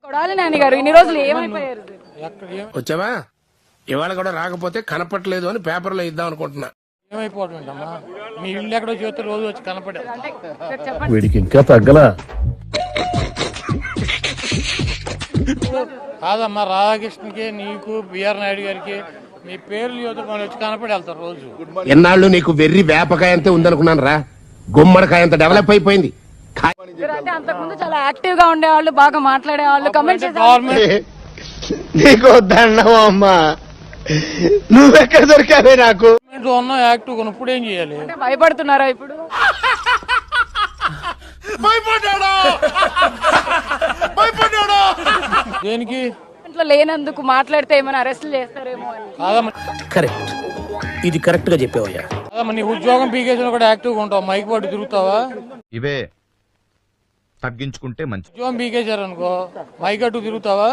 కొడాలి నాని గారు ఇన్ని రోజులు ఏమైపోయారు? వచ్చావా? ఇవాళ కూడా రాకపోతే కనపట్లేదు అని పేపర్లో ఇద్దాం అనుకుంటున్నా. ఏమైపోతుందమ్మా, మీ ఇల్లు ఎక్కడో చూస్తే రోజు వచ్చి కనపడే. వీడికి ఇంకా తగ్గలా. కాదమ్మా, రాధాకృష్ణకి, నీకు, బిఆర్ నాయుడు గారికి మీ పేర్లు యువత వచ్చి కనపడి వెళ్తారు రోజు. ఎన్నాళ్ళు నీకు వెర్రి వేపకాయ అంతే ఉందనుకున్నాను రా, గుమ్మడికాయ అంత డెవలప్ అయిపోయింది. అంతకుముందు చాలా యాక్టివ్ గా ఉండేవాళ్ళు, బాగా మాట్లాడేవాళ్ళు, కమెంట్ గవర్నమెంట్ నీకు వద్దన్నావు అమ్మా, నువ్వెక్కడ దొరికావే నాకు. ఉన్న యాక్టివ్ గా ఇప్పుడు ఏం చేయాలి? భయపడుతున్నారా ఇప్పుడు? దేనికి? ఇంట్లో లేనందుకు మాట్లాడితే ఏమైనా అరెస్ట్ చేస్తారేమో అని. కాదమ్మా, కరెక్ట్, ఇది కరెక్ట్ గా చెప్పావయ్యా. కాదమ్మా, నీ ఉద్యోగం పీకేసిన కూడా యాక్టివ్ గా ఉంటావు, మైక్ పట్టు తిరుగుతావా? ఇవే తగ్గించుకుంటే మంచి. ఉద్యోగం పీకేశారనుకో, మైక్ అట్టు తిరుగుతావా?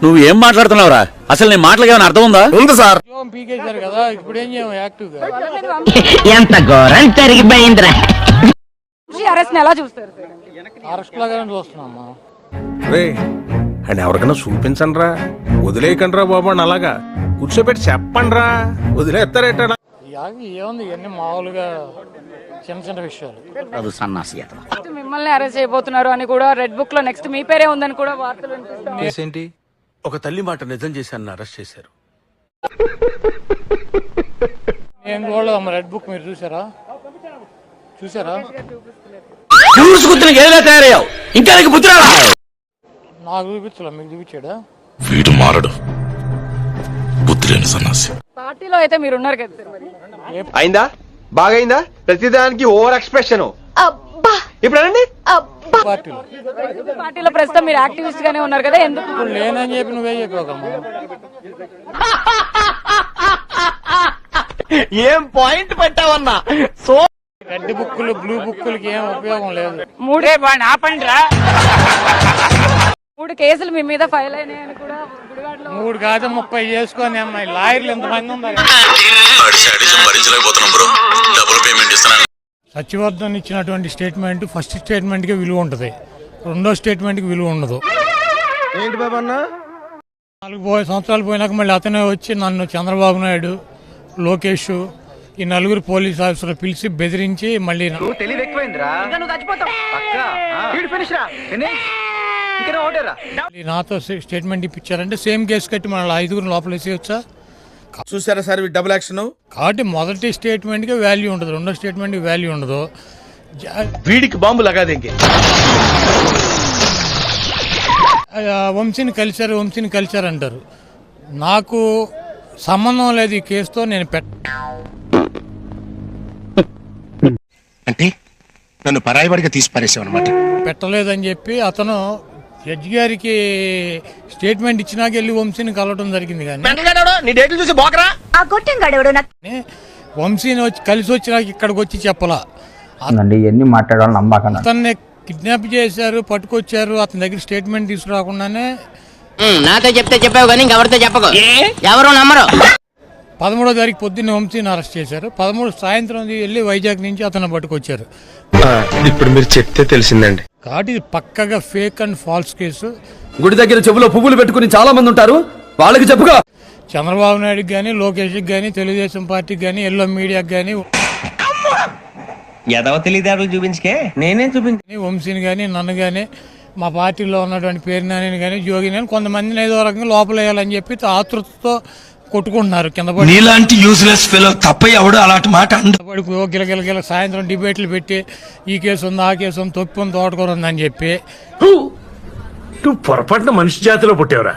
నువ్వు ఏం మాట్లాడుతున్నావురా? అసలు నీ మాటలకి ఏమైనా అర్థం ఉందా? ఉంది సార్. ఉద్యోగం పీకేశారు కదా, ఇప్పుడు ఏం చేయము యాక్టివ్ గా? ఎంత ఘోరం జరిగిపోయిందిరా. అరెస్ట్ ఎలా చూస్తారు? అరెస్ట్ లాగానే చూస్తున్నామ్మా. అని ఎవరికైనా చూపించండి రా, వదిలేయకండి రా బాబు అని అలాగా కూర్చోబెట్టి చెప్పండి రా, వదిలేస్తారేట. ఏముంది, ఇవన్నీ మామూలుగా చిన్న చిన్న విషయాలు. అది సన్నాసి. మిమ్మల్ని అరెస్ట్ చేయబోతున్నారు అని కూడా రెడ్ బుక్ లో నెక్స్ట్ మీ పేరే ఉందని కూడా వార్తలు వినిపిస్తున్నాయి. ఏంటి? ఒక తల్లి మాట నిజం చేశాను, అరెస్ట్ చేశారు. నేను చూడలేదమ్మా రెడ్ బుక్, మీరు చూసారా? చూసుకుంటున్న ఏదో తయారయ్యావు, ఇంకా నీకు బుద్ధి రాలా? నాకు చూపించలే, మీకు చూపించాడా? వీడు మారడు, బుద్ధి లేని సన్నాసి. పార్టీలో అయితే మీరు ఉన్నారు కదా సార్, మరి అయిందా? బాగైందా? ప్రతిదానికి ఓవర్ ఎక్స్ప్రెషన్. ఇప్పుడు అనండి. పార్టీలో పార్టీలో ప్రస్తుతం మీరు యాక్టివిస్ట్ గానే ఉన్నారు కదా, ఎందుకు? ఇప్పుడు లేనని చెప్పి నువ్వే చెప్పావమ్మా. ఏం పాయింట్ పెట్టావన్నా? రెడ్ బుక్కులు, బ్లూ బుక్కులకి ఏం ఉపయోగం లేదు. 3 కేసులు మీ మీద ఫైల్ అయినాయని కూడా గుడివాడలో. 3 కాదు 30 చేసుకొని అమ్మాయి లాయర్లు ఎంతమంది ఉన్నారు? సచివర్ధన్ ఇచ్చినటువంటి స్టేట్మెంట్ ఫస్ట్ స్టేట్మెంట్ కి విలువ ఉంటుంది, రెండో స్టేట్మెంట్ కి విలువ ఉండదు. ఏంటి బాబు అన్న? 4 సంవత్సరాలు పోయినాక మళ్ళీ అతనే వచ్చి నన్ను చంద్రబాబు నాయుడు, లోకేష్, ఈ 4 పోలీస్ ఆఫీసర్లు పిలిచి బెదిరించి మళ్ళీ నాతో స్టేట్మెంట్ ఇప్పించారంటే సేమ్ కేసు కట్టి మన 5 లోపల వేసేయచ్చా? చూసారా సార్ డబుల్ యాక్షన్. కాబట్టి మొదటి స్టేట్మెంట్ కి వాల్యూ ఉండదు, రెండో స్టేట్మెంట్ కి వాల్యూ ఉండదు. వీడికి బాంబు లగాదేంగే. వంశీని కలిశారు అంటారు. నాకు సంబంధం లేదు ఈ కేసుతో. నేను అంటే నన్ను పరాయివాడిగా తీసి పారేసావు అన్నమాట. పెట్టలేదని చెప్పి అతను జడ్జి గారికి స్టేట్మెంట్ ఇచ్చినాక వెళ్ళి వంశీని కలవడం జరిగింది. కానీ వంశీని కలిసి వచ్చినాక ఇక్కడికి వచ్చి చెప్పలా. అతన్ని కిడ్నాప్ చేశారు, పట్టుకొచ్చారు, అతని దగ్గర స్టేట్మెంట్ తీసుకురాకుండానే. నాతో చెప్తే చెప్పావు కానీ ఎవరితో చెప్పకు, ఎవరు నమ్మరు. 13వ తారీఖు పొద్దున్నే వంశీని అరెస్ట్ చేశారు. 13 సాయంత్రం వెళ్ళి వైజాగ్ నుంచి అతను పట్టుకొచ్చారు. ఇప్పుడు మీరు చెప్తే తెలిసిందండి. కాబట్టి ఇది పక్కగా ఫేక్ అండ్ ఫాల్స్ కేసు. గుడి దగ్గర చెవులో పువ్వులు పెట్టుకుని చాలా మంది ఉంటారు, వాళ్ళకి చెప్పుకో. చంద్రబాబు నాయుడుకి గానీ, లోకేష్కి గానీ, తెలుగుదేశం పార్టీకి గానీ, ఎల్లో మీడియాకి గానీ, తెలివితేటలు చూపించుకే నేనేం చూపించి వంశీని గానీ, నన్ను గానీ, మా పార్టీలో ఉన్నటువంటి పేరునాని కానీ, జోగిని కానీ కొంతమందిని ఏదో రకంగా లోపల వేయాలని చెప్పి ఆతృతతో కొట్టుకుంటున్నారు కింద పడి. నీలాంటి యూజ్లెస్ ఫెలో తప్ప ఎవడు అలాంటి మాట పడి గిలగిల సాయంత్రం డిబేట్లు పెట్టి ఈ కేసు ఉంది, ఆ కేసు ఉంది, తొప్పి ఉంది, తోటకూర ఉందని చెప్పి. నువ్వు పొరపాటున మనిషి జాతిలో పుట్టేవరా?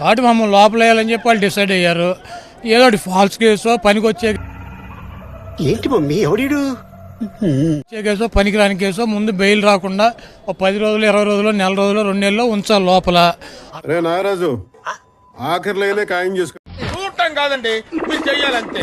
కాబట్టి మమ్మల్ని లోపల వేయాలని చెప్పి వాళ్ళు డిసైడ్ అయ్యారు. ఏదో ఫాల్స్ కేసో, పనికొచ్చే ఏంటి మమ్మీ ఎవడీడు కేసో, పనికిరాని కేసో ముందు బెయిల్ రాకుండా 10 రోజులు, 20 రోజులు, నెల రోజులు, 2 నెలలు ఉంచాలి లోపల. నాగరాజు ఆఖరిలో ఖాయం చేసుకో. చూడటం కాదండి, మీరు చెయ్యాలంతే.